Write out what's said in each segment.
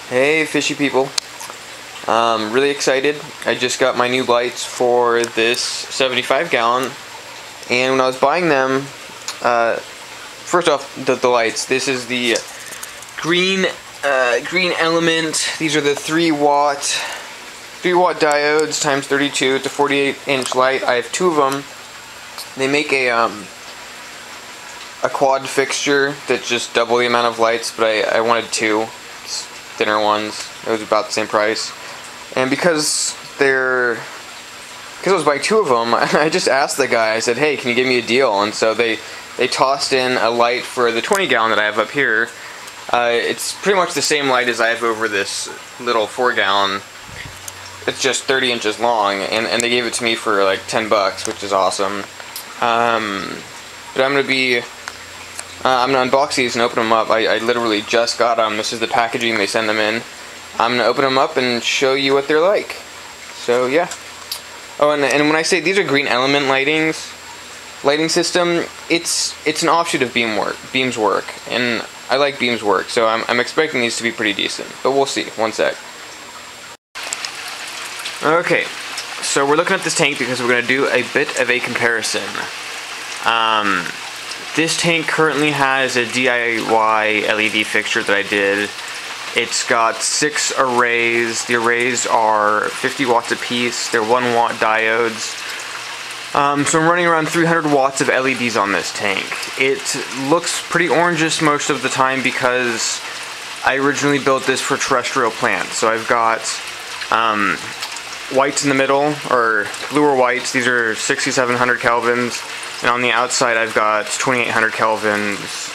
Hey fishy people. Really excited. I just got my new lights for this 75 gallon, and when I was buying them, first off, the lights. This is the green element. These are the 3 watt diodes times 32. It's a 48-inch light. I have 2 of them. They make a quad fixture that's just double the amount of lights, but I wanted 2 thinner ones. It was about the same price, and because I was buying 2 of them, I just asked the guy. I said, "Hey, can you give me a deal?" And so they tossed in a light for the 20 gallon that I have up here. It's pretty much the same light as I have over this little 4 gallon. It's just 30 inches long, and they gave it to me for like $10, which is awesome. But I'm gonna unbox these and open them up. I literally just got them. This is the packaging they send them in. I'm gonna open them up and show you what they're like. So yeah. Oh, and when I say these are green element lighting system, it's an offshoot of Beamswork, and I like Beamswork, so I'm expecting these to be pretty decent. But we'll see. One sec. Okay, so we're looking at this tank because we're gonna do a bit of a comparison. This tank currently has a DIY LED fixture that I did. It's got 6 arrays. The arrays are 50 watts apiece. They're 1 watt diodes. So I'm running around 300 watts of LEDs on this tank. It looks pretty orangish most of the time because I originally built this for terrestrial plants. So I've got whites in the middle, or blue or whites. These are 6700 kelvins. And on the outside I've got 2800 kelvins,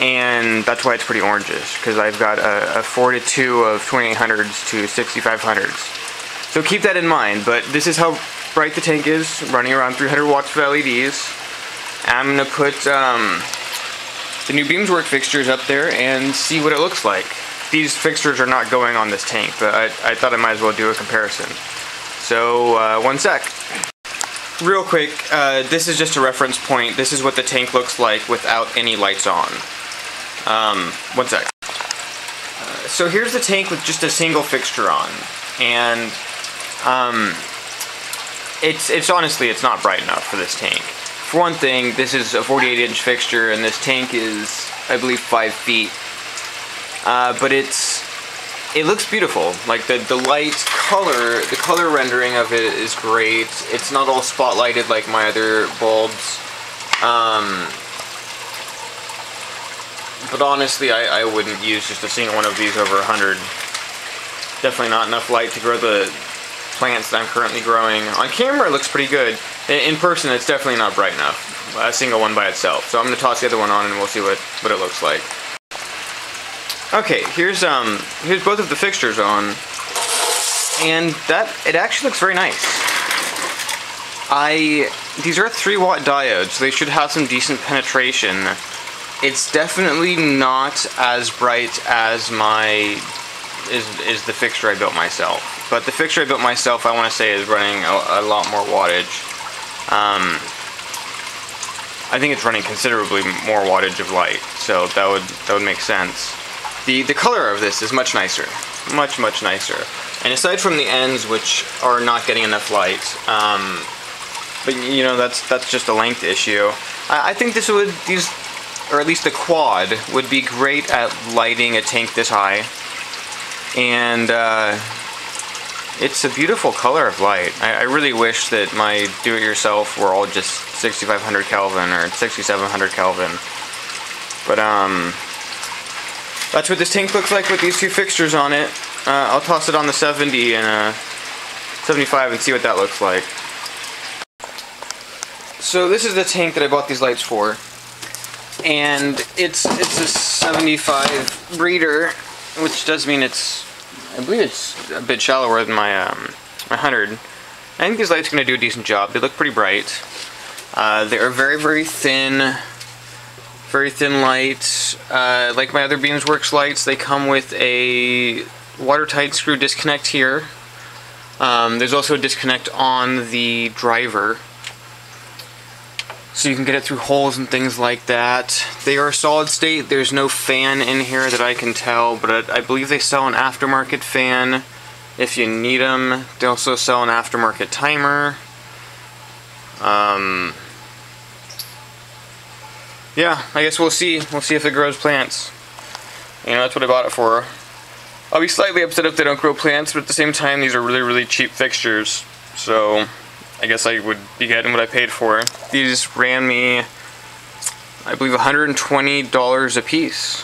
and that's why it's pretty orangish, because I've got a 4 to 2 of 2800s to 6500s. So keep that in mind, but this is how bright the tank is, running around 300 watts of LEDs. I'm going to put the new Beamswork fixtures up there and see what it looks like. These fixtures are not going on this tank, but I thought I might as well do a comparison. So, one sec. Real quick, this is just a reference point. This is what the tank looks like without any lights on. One sec. So here's the tank with just a single fixture on, and it's honestly, it's not bright enough for this tank. For one thing, this is a 48-inch fixture, and this tank is, I believe, 5 feet. But it looks beautiful. Like the light color, the color rendering of it is great. It's not all spotlighted like my other bulbs. But honestly, I wouldn't use just a single one of these over 100. Definitely not enough light to grow the plants that I'm currently growing. On camera it looks pretty good. In person it's definitely not bright enough. A single one by itself. So I'm going to toss the other one on and we'll see what it looks like. Okay, here's both of the fixtures on, and it actually looks very nice. These are 3 watt diodes, so they should have some decent penetration. It's definitely not as bright as is the fixture I built myself. But the fixture I built myself, I want to say, is running a lot more wattage. I think it's running considerably more wattage of light, so that would make sense. The color of this is much nicer, much nicer, and aside from the ends, which are not getting enough light, but you know, that's just a length issue. I think these, or at least the quad, would be great at lighting a tank this high, and it's a beautiful color of light. I really wish that my do-it-yourself were all just 6500 Kelvin or 6700 Kelvin, but that's what this tank looks like with these 2 fixtures on it. I'll toss it on the 70 and 75 and see what that looks like. So this is the tank that I bought these lights for, and it's a 75 breeder, which does mean I believe it's a bit shallower than my 100. I think these lights are going to do a decent job. They look pretty bright. They are very thin. Very thin lights. Like my other Beamsworks lights, they come with a watertight screw disconnect here. There's also a disconnect on the driver. so you can get it through holes and things like that. They are solid state. There's no fan in here that I can tell, but I believe they sell an aftermarket fan if you need them. They also sell an aftermarket timer. Yeah, I guess we'll see. We'll see if it grows plants. You know, that's what I bought it for. I'll be slightly upset if they don't grow plants, but at the same time, these are really, really cheap fixtures. So, I guess I would be getting what I paid for. These ran me, I believe, $120 a piece,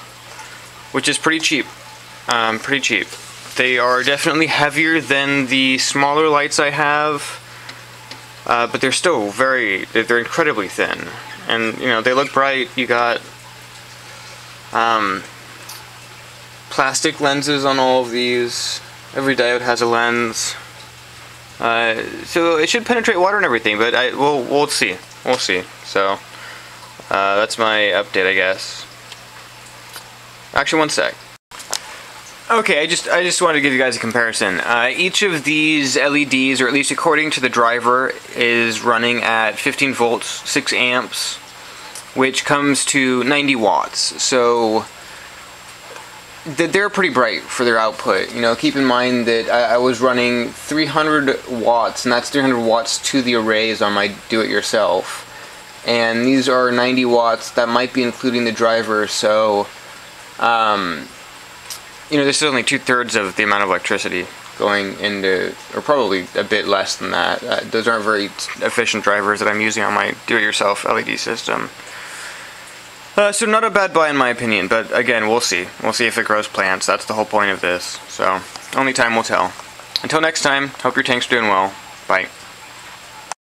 which is pretty cheap. Pretty cheap. They are definitely heavier than the smaller lights I have, but they're still they're incredibly thin. And, you know, they look bright. You got plastic lenses on all of these. Every diode has a lens. So it should penetrate water and everything, but we'll see. We'll see. So that's my update, I guess. Actually, one sec. Okay, I just wanted to give you guys a comparison. Each of these LEDs, or at least according to the driver, is running at 15 volts, 6 amps, which comes to 90 watts. So they're pretty bright for their output. You know, keep in mind that I was running 300 watts, and that's 300 watts to the arrays on my do-it-yourself. And these are 90 watts. That might be including the driver, so you know, this is only 2/3 of the amount of electricity going into, or probably a bit less than that. Those aren't very efficient drivers that I'm using on my do-it-yourself LED system. So not a bad buy in my opinion, but again, we'll see. We'll see if it grows plants. That's the whole point of this. So, only time will tell. Until next time, hope your tank's doing well. Bye.